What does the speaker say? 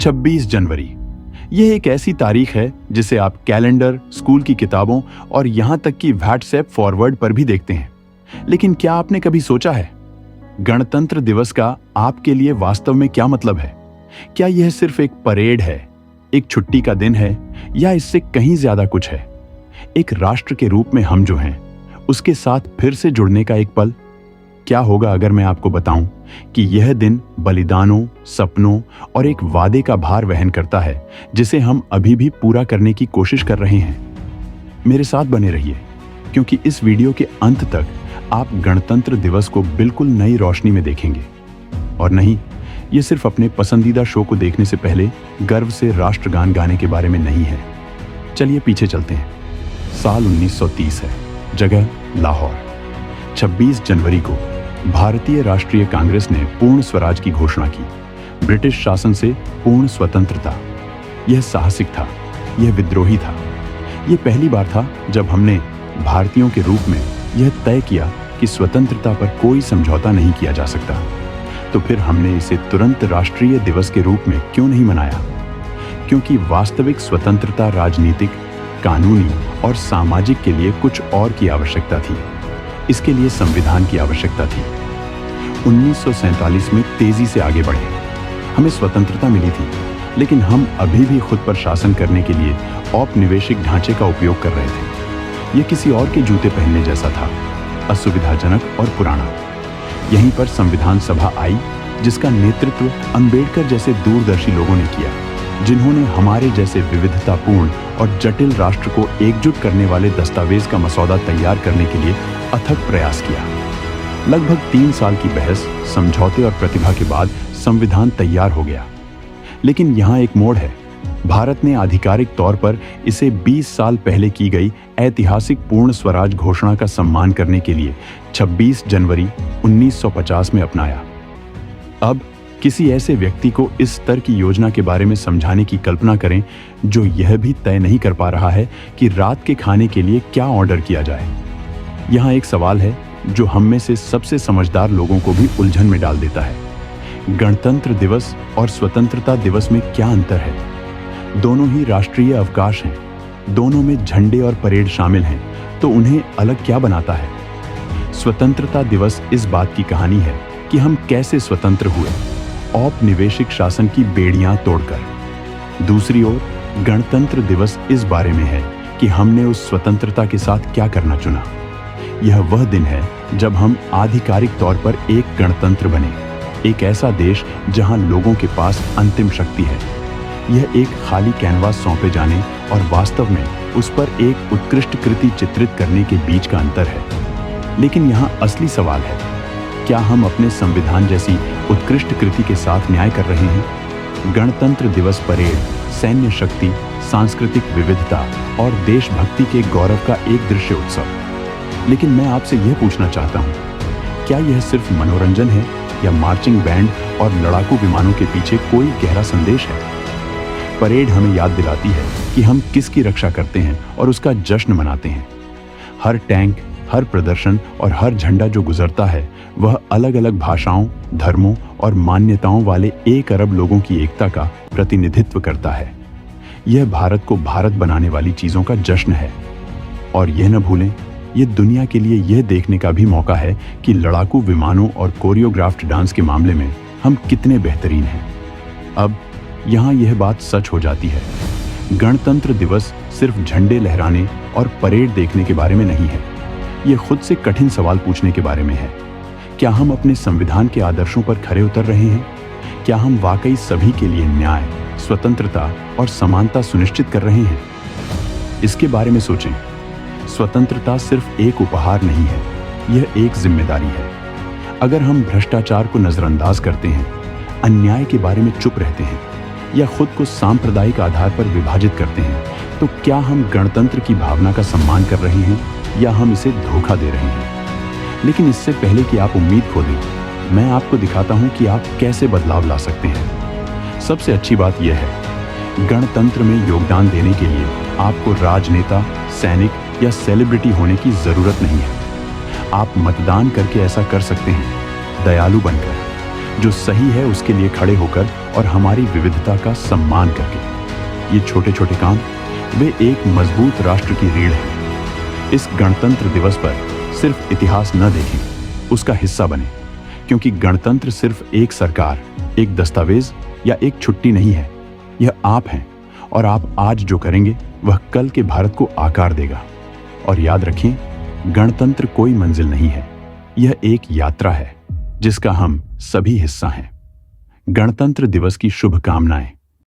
26 जनवरी। यह एक ऐसी तारीख है जिसे आप कैलेंडर, स्कूल की किताबों और यहां तक कि व्हाट्सएप फॉरवर्ड पर भी देखते हैं। लेकिन क्या आपने कभी सोचा है गणतंत्र दिवस का आपके लिए वास्तव में क्या मतलब है? क्या यह सिर्फ एक परेड है, एक छुट्टी का दिन है, या इससे कहीं ज्यादा कुछ है? एक राष्ट्र के रूप में हम जो हैं, उसके साथ फिर से जुड़ने का एक पल। क्या होगा अगर मैं आपको बताऊं कि यह दिन बलिदानों, सपनों और एक वादे का भार वहन करता है जिसे हम अभी भी पूरा करने की कोशिश कर रहे हैं। मेरे साथ बने रहिए, क्योंकि इस वीडियो के अंत तक आप गणतंत्र दिवस को बिल्कुल नई रोशनी में देखेंगे। और नहीं, ये सिर्फ अपने पसंदीदा शो को देखने से पहले गर्व से राष्ट्रगान गाने के बारे में नहीं है। चलिए पीछे चलते हैं। साल 1930 है, जगह लाहौर। 26 जनवरी को भारतीय राष्ट्रीय कांग्रेस ने पूर्ण स्वराज की घोषणा की, ब्रिटिश शासन से पूर्ण स्वतंत्रता। यह साहसिक था, यह विद्रोही था। यह पहली बार था जब हमने भारतीयों के रूप में यह तय किया कि स्वतंत्रता पर कोई समझौता नहीं किया जा सकता। तो फिर हमने इसे तुरंत राष्ट्रीय दिवस के रूप में क्यों नहीं मनाया? क्योंकि वास्तविक स्वतंत्रता राजनीतिक, कानूनी और सामाजिक के लिए कुछ और की आवश्यकता थी। इसके लिए संविधान की आवश्यकता थी। 1947 में तेजी से आगे बढ़े। हमें स्वतंत्रता मिली थी, लेकिन हम अभी भी खुद पर शासन करने के लिए औपनिवेशिक ढांचे का उपयोग कर रहे थे। यह किसी और के जूते पहनने जैसा था, असुविधाजनक और पुराना। यहीं पर संविधान सभा आई, जिसका नेतृत्व अंबेडकर जैसे दूरदर्शी लोगों ने किया, जिन्होंने हमारे जैसे विविधतापूर्ण और जटिल राष्ट्र को एकजुट करने वाले दस्तावेज का मसौदा तैयार करने के लिए अथक प्रयास किया। लगभग 3 साल की बहस, समझौते और प्रतिभा के बाद संविधान तैयार हो गया। लेकिन यहाँ एक मोड़ है। भारत ने आधिकारिक तौर पर इसे 20 साल पहले की गई ऐतिहासिक पूर्ण स्वराज घोषणा का सम्मान करने के लिए 26 जनवरी 1950 में अपनाया। अब किसी ऐसे व्यक्ति को इस स्तर की योजना के बारे में समझाने की कल्पना करें जो यह भी तय नहीं कर पा रहा है कि रात के खाने के लिए क्या ऑर्डर किया जाए। यहाँ एक सवाल है जो हम में से सबसे समझदार लोगों को भी उलझन में डाल देता है। गणतंत्र दिवस और स्वतंत्रता दिवस में क्या अंतर है? दोनों ही राष्ट्रीय अवकाश हैं, दोनों में झंडे और परेड शामिल हैं, तो उन्हें अलग क्या बनाता है? स्वतंत्रता दिवस इस बात की कहानी है कि हम कैसे स्वतंत्र हुए, औपनिवेशिक शासन की बेड़ियां तोड़कर। दूसरी ओर गणतंत्र दिवस इस बारे में है कि हमने उस स्वतंत्रता के साथ क्या करना चुना। यह वह दिन है जब हम आधिकारिक तौर पर एक गणतंत्र बने, एक ऐसा देश जहां लोगों के पास अंतिम शक्ति है। यह एक खाली कैनवास सौंपे जाने और वास्तव में उस पर एक उत्कृष्ट कृति चित्रित करने के बीच का अंतर है। लेकिन यहाँ असली सवाल है, क्या हम अपने संविधान जैसी उत्कृष्ट कृति के साथ न्याय कर रहे हैं? गणतंत्र दिवस परेड, सैन्य शक्ति, सांस्कृतिक विविधता और देशभक्ति के गौरव का एक दृश्य उत्सव। लेकिन मैं आपसे यह पूछना चाहता हूँ, क्या यह सिर्फ मनोरंजन है या मार्चिंग बैंड और लड़ाकू विमानों के पीछे कोई गहरा संदेश है? परेड हमें याद दिलाती है कि हम किसकी रक्षा करते हैं और उसका जश्न मनाते हैं। हर टैंक, हर प्रदर्शन और हर झंडा जो गुजरता है, वह अलग अलग भाषाओं, धर्मों और मान्यताओं वाले 1 अरब लोगों की एकता का प्रतिनिधित्व करता है। यह भारत को भारत बनाने वाली चीजों का जश्न है। और यह न भूलें, यह दुनिया के लिए यह देखने का भी मौका है कि लड़ाकू विमानों और कोरियोग्राफ्ड डांस के मामले में हम कितने बेहतरीन हैं। अब यहाँ यह बात सच हो जाती है, गणतंत्र दिवस सिर्फ झंडे लहराने और परेड देखने के बारे में नहीं है। यह खुद से कठिन सवाल पूछने के बारे में है। क्या हम अपने संविधान के आदर्शों पर खरे उतर रहे हैं? क्या हम वाकई सभी के लिए न्याय, स्वतंत्रता और समानता सुनिश्चित कर रहे हैं? इसके बारे में सोचें। स्वतंत्रता सिर्फ एक उपहार नहीं है, यह एक जिम्मेदारी है। अगर हम भ्रष्टाचार को नजरअंदाज करते हैं, अन्याय के बारे में चुप रहते हैं या खुद को सांप्रदायिक आधार पर विभाजित करते हैं, तो क्या हम गणतंत्र की भावना का सम्मान कर रहे हैं या हम इसे धोखा दे रहे हैं? लेकिन इससे पहले कि आप उम्मीद खो दें, मैं आपको दिखाता हूं कि आप कैसे बदलाव ला सकते हैं। सबसे अच्छी बात यह है, गणतंत्र में योगदान देने के लिए आपको राजनेता, सैनिक या सेलिब्रिटी होने की जरूरत नहीं है। आप मतदान करके ऐसा कर सकते हैं, दयालु बनकर। जो सही है उसके लिए खड़े होकर और हमारी विविधता का सम्मान करके। ये छोटे छोटे काम वे एक मजबूत राष्ट्र की रीढ़ है। इस गणतंत्र दिवस पर सिर्फ इतिहास न देखें, उसका हिस्सा बने, क्योंकि गणतंत्र सिर्फ एक सरकार, एक दस्तावेज या एक छुट्टी नहीं है। यह आप हैं, और आप आज जो करेंगे वह कल के भारत को आकार देगा। और याद रखें, गणतंत्र कोई मंजिल नहीं है, यह एक यात्रा है जिसका हम सभी हिस्सा हैं। गणतंत्र दिवस की शुभकामनाएं।